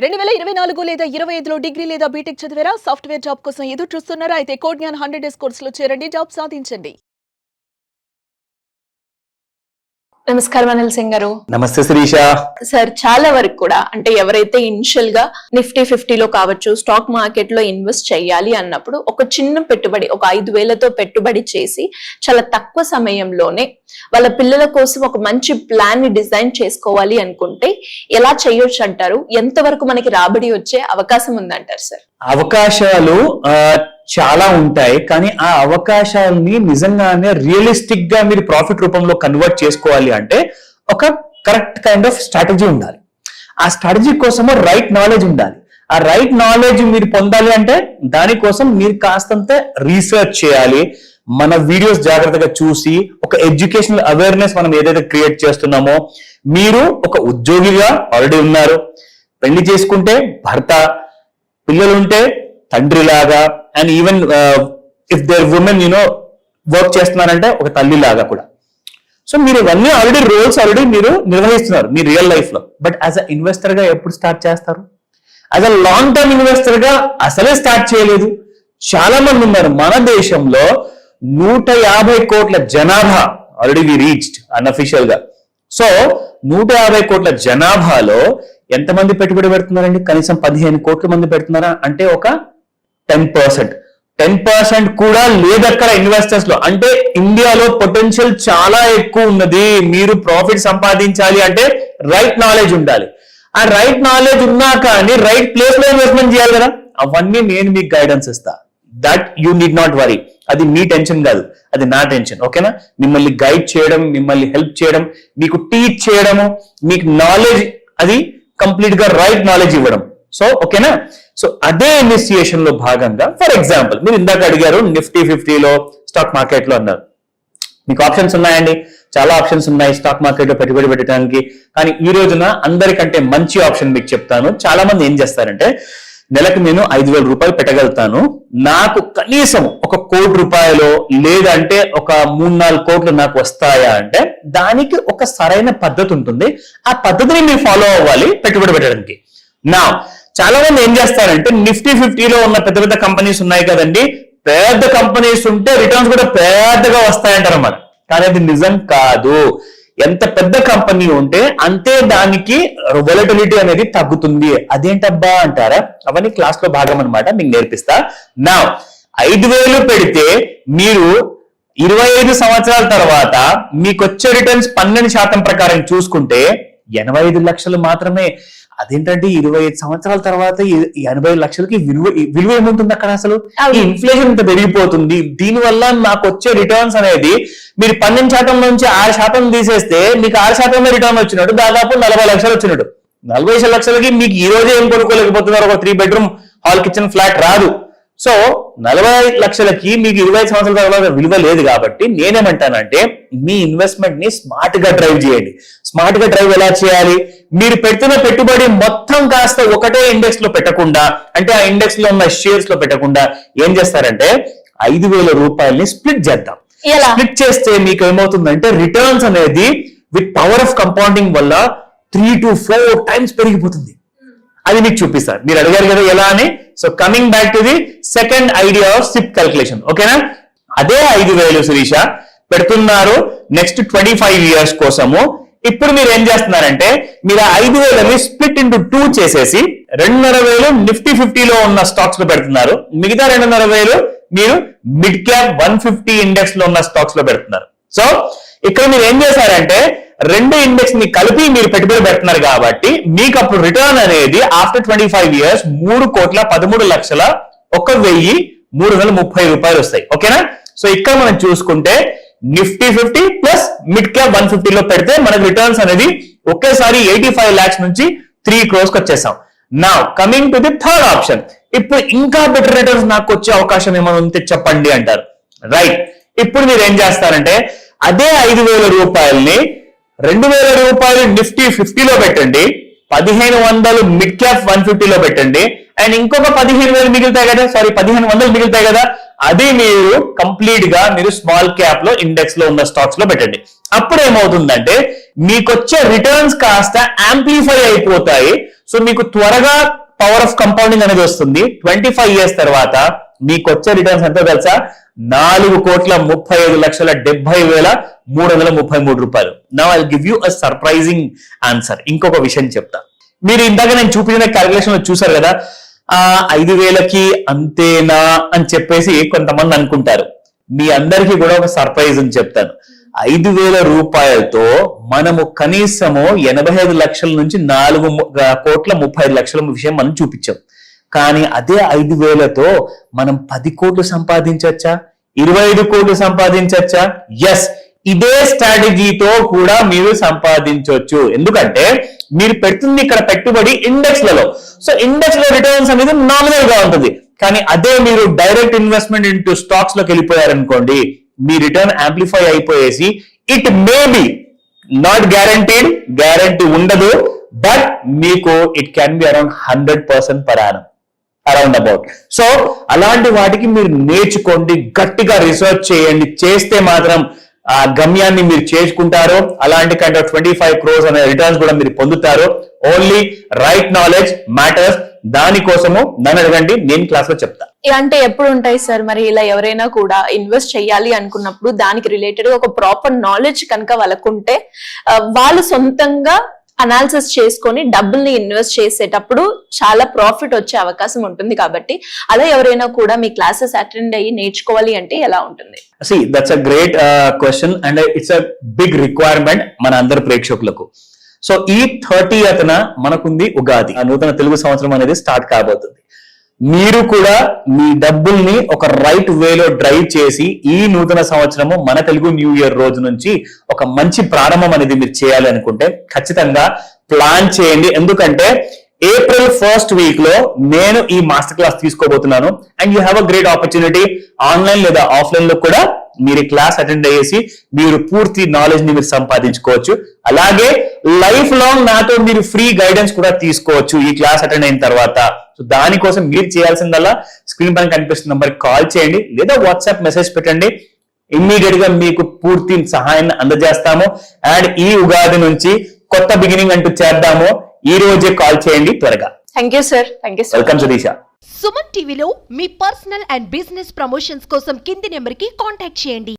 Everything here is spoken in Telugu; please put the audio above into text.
2024 లేదా 25లో డిగ్రీ లేదా బీటెక్ చదివారా? సాఫ్ట్వేర్ జాబ్ కోసం ఎదురు చూస్తున్నారా? అయితే కోడ్ జ్ఞాన్ 100 డేస్ కోర్సులో చేరండి, జాబ్ సాధించండి. నమస్కారం అనిల్ సింగ్ గారు. నమస్తే శిరీష. సార్, చాలా వరకు కూడా అంటే ఎవరైతే ఇనిషియల్ గా నిఫ్టీ 50లో కావచ్చు స్టాక్ మార్కెట్ లో ఇన్వెస్ట్ చేయాలి అన్నప్పుడు ఒక చిన్న పెట్టుబడి, ఒక 5,000తో పెట్టుబడి చేసి చాలా తక్కువ సమయంలోనే వాళ్ళ పిల్లల కోసం ఒక మంచి ప్లాన్ ని డిజైన్ చేసుకోవాలి అనుకుంటే ఎలా చేయొచ్చు అంటారు? ఎంతవరకు మనకి రాబడి వచ్చే అవకాశం ఉందంటారు సార్? అవకాశాలు చాలా ఉంటాయి, కానీ ఆ అవకాశాలని నిజంగానే రియలిస్టిక్ గా మీరు ప్రాఫిట్ రూపంలో కన్వర్ట్ చేసుకోవాలి అంటే ఒక కరెక్ట్ కైండ్ ఆఫ్ స్ట్రాటజీ ఉండాలి. ఆ స్ట్రాటజీ కోసము రైట్ నాలెడ్జ్ ఉండాలి. ఆ రైట్ నాలెడ్జ్ మీరు పొందాలి అంటే దానికోసం మీరు కాస్తంత రీసెర్చ్ చేయాలి. మన వీడియోస్ జాగ్రత్తగా చూసి ఒక ఎడ్యుకేషనల్ అవేర్నెస్ మనం ఏదైతే క్రియేట్ చేస్తున్నామో, మీరు ఒక ఉద్యోగిగా ఆల్రెడీ ఉన్నారు, పెళ్లి చేసుకుంటే భర్త, పిల్లలుంటే తండ్రి లాగా, and even if there women work చేస్తున్నారంటే ఒక తల్లి లాగా కూడా. సో మీరు ఇవన్నీ రోల్స్ మీరు నిర్వహిస్తున్నారు మీ రియల్ లైఫ్ లో. బట్ యాజ్ అ ఇన్వెస్టర్ గా ఎప్పుడు స్టార్ట్ చేస్తారు? As a long term investor గా అసలే స్టార్ట్ చేయలేదు. చాలా మంది ఉన్నారు మన దేశంలో. 150 కోట్ల జనాభా ఆల్రెడీ రీచ్డ్ అన్అఫిషియల్ గా. సో 150 కోట్ల జనాభాలో ఎంతమంది పెట్టుబడి పెడుతున్నారండి? కనీసం 15 కోట్ల మంది పెడుతున్నారా? అంటే ఒక 10% కూడా లేదక్కడ ఇన్వెస్టర్స్ లో. అంటే ఇండియాలో పొటెన్షియల్ చాలా ఎక్కువ ఉన్నది. మీరు ప్రాఫిట్ సంపాదించాలి అంటే రైట్ నాలెడ్జ్ ఉండాలి. ఆ రైట్ నాలెడ్జ్ ఉన్నా కానీ రైట్ ప్లేస్ లో ఇన్వెస్ట్మెంట్ చేయాలి కదా. అవన్నీ నేను మీకు గైడెన్స్ ఇస్తా. That you need not worry. అది మీ టెన్షన్ కాదు, అది నా టెన్షన్. ఓకేనా? మిమ్మల్ని గైడ్ చేయడం, మిమ్మల్ని హెల్ప్ చేయడం, మీకు టీచ్ చేయడము, మీకు నాలెడ్జ్, అది కంప్లీట్ గా రైట్ నాలెడ్జ్ ఇవ్వడం. సో ఓకేనా? సో అదే ఇనిషియేషన్ లో భాగంగా, ఫర్ ఎగ్జాంపుల్ మీరు ఇందాక అడిగారు నిఫ్టీ 50లో స్టాక్ మార్కెట్ లో అన్నారు. మీకు ఆప్షన్స్ ఉన్నాయండి, చాలా ఆప్షన్స్ ఉన్నాయి స్టాక్ మార్కెట్ లో పెట్టుబడి పెట్టడానికి. కానీ ఈ రోజున అందరికంటే మంచి ఆప్షన్ మీకు చెప్తాను. చాలా మంది ఏం చేస్తారంటే, నెలకు నేను 5,000 రూపాయలు పెట్టగలుగుతాను, నాకు కనీసం 1 కోటి రూపాయలు లేదంటే ఒక 3-4 కోట్లు నాకు వస్తాయా అంటే, దానికి ఒక సరైన పద్ధతి ఉంటుంది. ఆ పద్ధతిని మీరు ఫాలో అవ్వాలి పెట్టుబడి పెట్టడానికి. నా చాలా మంది ఏం చేస్తారంటే, నిఫ్టీ 50లో ఉన్న పెద్ద పెద్ద కంపెనీస్ ఉన్నాయి కదండి, పెద్ద కంపెనీస్ ఉంటే రిటర్న్స్ కూడా పెద్దగా వస్తాయంటారు అన్నమాట. కానీ అది నిజం కాదు. ఎంత పెద్ద కంపెనీ ఉంటే అంతే దానికి వొలటిలిటీ అనేది తగ్గుతుంది. అదేంటబ్బా అంటారా? అవన్నీ క్లాస్ లో భాగం అనమాట, మీకు నేర్పిస్తా. నా 5,000 పెడితే మీరు 25 సంవత్సరాల తర్వాత మీకు వచ్చే రిటర్న్స్ 12% ప్రకారం చూసుకుంటే 85 లక్షలు మాత్రమే. అదేంటంటే 25 సంవత్సరాల తర్వాత 80 లక్షలకి విలువ ఏముంటుంది అక్కడ? అసలు ఈ ఇన్ఫ్లేషన్ ఇంత పెరిగిపోతుంది. దీనివల్ల నాకు వచ్చే రిటర్న్స్ అనేది మీరు 12% నుంచి 6% తీసేస్తే మీకు 6% రిటర్న్ వచ్చినట్టు, దాదాపు 40 లక్షలు వచ్చినట్టు. 40 లక్షలకి మీకు ఈ రోజే ఏం కొనుక్కోలేకపోతున్నారు? ఒక 3 బెడ్రూమ్ హాల్ కిచెన్ ఫ్లాట్ రాదు. సో 40 లక్షలకి మీకు 25 సంవత్సరాల తర్వాత విలువ లేదు. కాబట్టి నేనేమంటానంటే, మీ ఇన్వెస్ట్మెంట్ ని స్మార్ట్ గా డ్రైవ్ చేయండి. స్మార్ట్ గా డ్రైవ్ ఎలా చేయాలి? మీరు పెడుతున్న పెట్టుబడి మొత్తం కాస్త ఒకటే ఇండెక్స్ లో పెట్టకుండా, అంటే ఆ ఇండెక్స్ లో ఉన్న షేర్స్ లో పెట్టకుండా ఏం చేస్తారంటే, 5,000 రూపాయలని స్ప్లిట్ చేద్దాం. స్ప్లిట్ చేస్తే మీకు ఏమవుతుందంటే, రిటర్న్స్ అనేది విత్ పవర్ ఆఫ్ కంపౌండింగ్ వల్ల 3 to 4 times పెరిగిపోతుంది. అది మీకు చూపిస్తారు. మీరు అడిగారు కదా ఎలా అని. So coming back to the second idea of SIP calculation. ఓకేనా? అదే 5,000 శిరీష పెడుతున్నారు నెక్స్ట్ 25 years కోసము. ఇప్పుడు మీరు ఏం చేస్తున్నారంటే, మీరు 5,000ని స్ప్లిట్ ఇంటూ 2 చేసేసి 2,500 నిఫ్టీ 50లో ఉన్న స్టాక్స్ లో పెడుతున్నారు. మిగతా 2,500 మీరు మిడ్ క్యాప్ 150 ఇండెక్స్ లో ఉన్న స్టాక్స్ లో పెడుతున్నారు. సో ఇక్కడ మీరు ఏం చేశారంటే, 2 ఇండెక్స్ ని కలిపి మీరు పెట్టుబడి పెడుతున్నారు కాబట్టి మీకు అప్పుడు రిటర్న్ అనేది ఆఫ్టర్ 25 years 3,13,1,330 రూపాయలు వస్తాయి. ఓకేనా? సో ఇక్కడ మనం చూసుకుంటే నిఫ్టీ 50 ప్లస్ మిడ్ క్యాప్ 150 లో పెడితే మనకు రిటర్న్స్ అనేది ఒకేసారి 85 lakhs నుంచి 3 crores వచ్చేసాం. నా coming to the third option. ఇప్పుడు ఇంకా బెటర్ రిటర్న్స్ నాకు వచ్చే అవకాశం ఏమైనా ఉంటే చెప్పండి అంటారు. రైట్. ఇప్పుడు మీరు ఏం చేస్తారంటే, అదే 5,000 రూపాయల్ని 2,000 రూపాయలు నిఫ్టీ 50లో పెట్టండి, 1,500 మిడ్ క్యాప్ 150 లో పెట్టండి, అండ్ ఇంకొక 15,000 మిగులుతాయి కదా, 1,500 మిగులుతాయి కదా, అది మీరు కంప్లీట్ గా మీరు స్మాల్ క్యాప్ లో ఇండెక్స్ లో ఉన్న స్టాక్స్ లో పెట్టండి. అప్పుడు ఏమవుతుందంటే మీకు వచ్చే రిటర్న్స్ కాస్త యాంప్లిఫై అయిపోతాయి. సో మీకు త్వరగా పవర్ ఆఫ్ కంపౌండింగ్ అనేది వస్తుంది. 25 years తర్వాత మీకు వచ్చే రిటర్న్స్ ఎంతో తెలుసా? 4,35,70,333 రూపాయలు. Now I give you a surprising answer. ఇంకొక విషయం చెప్తా. మీరు ఇందాక నేను చూపించిన క్యాలిక్యులేషన్ చూసారు కదా, 5,000కి అంతేనా అని చెప్పేసి కొంతమంది అనుకుంటారు. మీ అందరికీ కూడా ఒక సర్ప్రైజ్ అని చెప్తాను. 5,000 రూపాయలతో మనము కనీసము 85 లక్షల నుంచి 4,35,00,000 విషయం మనం చూపించాం. కానీ అదే 5,000తో మనం 10 కోట్లు సంపాదించవచ్చా? 25 కోట్లు సంపాదించవచ్చా? ఎస్, ఇదే స్ట్రాటజీతో కూడా మీరు సంపాదించవచ్చు. ఎందుకంటే మీరు పెడుతుంది ఇక్కడ పెట్టుబడి ఇండెక్స్లలో. సో ఇండెక్స్ లో రిటర్న్స్ అనేది నామినల్ గా ఉంటుంది. కానీ అదే మీరు డైరెక్ట్ ఇన్వెస్ట్మెంట్ ఇంటూ స్టాక్స్ లోకి వెళ్ళిపోయారనుకోండి, మీ రిటర్న్ యాంప్లిఫై అయిపోయేసి it may be not guaranteed, guarantee ఉండదు, బట్ మీకు it can be around 100% per annum, around about. So అలాంటి వాటికి మీరు నేర్చుకోండి, గట్టిగా రీసెర్చ్ చేయండి. చేస్తే మాత్రం ఆ గమ్యాన్ని మీరు చేసుకుంటారు. అలాంటి కైండ్ ఆఫ్ 25 crores అనే రిటర్న్స్ కూడా మీరు పొందుతారు. Only right knowledge matters. దానికోసము నన్ను అడగండి, నేను క్లాస్ లో చెప్తా. అంటే ఎప్పుడు ఉంటాయి సార్ మరి ఇలా ఎవరైనా కూడా ఇన్వెస్ట్ చేయాలి అనుకున్నప్పుడు దానికి రిలేటెడ్ ఒక ప్రాపర్ నాలెడ్జ్ కనుక వాళ్ళకుంటే వాళ్ళు సొంతంగా అనాలిసిస్ చేసుకొని డబ్బుల్ని ఇన్వెస్ట్ చేసేటప్పుడు చాలా ప్రాఫిట్ వచ్చే అవకాశం ఉంటుంది. కాబట్టి అలా ఎవరైనా కూడా మీ క్లాసెస్ అటెండ్ అయ్యి నేర్చుకోవాలి అంటే ఎలా ఉంటుంది? See, that's a great question and it's a big requirement మన అందరు ప్రేక్షకులకు. సో ఈ 30th మనకుంది ఉగాది, ఆ నూతన తెలుగు సంవత్సరం అనేది స్టార్ట్ కాబోతుంది. మీరు కూడా మీ డబ్బుల్ని ఒక రైట్ వేలో డ్రైవ్ చేసి ఈ నూతన సంవత్సరము మన తెలుగు న్యూ ఇయర్ రోజు నుంచి ఒక మంచి ప్రారంభం అనేది మీరు చేయాలి అనుకుంటే ఖచ్చితంగా ప్లాన్ చేయండి. ఎందుకంటే April 1st week లో నేను ఈ మాస్టర్ క్లాస్ తీసుకోబోతున్నాను. And you have a great opportunity, online లేదా ఆఫ్లైన్ లో కూడా మీరు క్లాస్ అటెండ్ అయ్యేసి మీరు పూర్తి నాలెడ్జ్ ని మీరు సంపాదించుకోవచ్చు. అలాగే లైఫ్ లాంగ్ నాతో మీరు ఫ్రీ గైడెన్స్ కూడా తీసుకోవచ్చు ఈ క్లాస్ అటెండ్ అయిన తర్వాత. సో దానికోసం మీరు చేయాల్సిందల్లా స్క్రీన్ పైన కనిపిస్తున్న నంబర్ కాల్ చేయండి లేదా వాట్సాప్ మెసేజ్ పెట్టండి. ఇమ్మీడియట్ గా మీకు పూర్తి సహాయాన్ని అందజేస్తాము. అండ్ ఈ ఉగాది నుంచి కొత్త బిగినింగ్ అంటూ చేద్దాము. ఈ రోజే కాల్ చేయండి త్వరగా. Thank you sir. Thank you. Welcome Sudeesha. Suman టీవీలో మీ పర్సనల్ అండ్ బిజినెస్ ప్రమోషన్స్ కోసం కింది నెంబర్కి కాంటాక్ట్ చేయండి.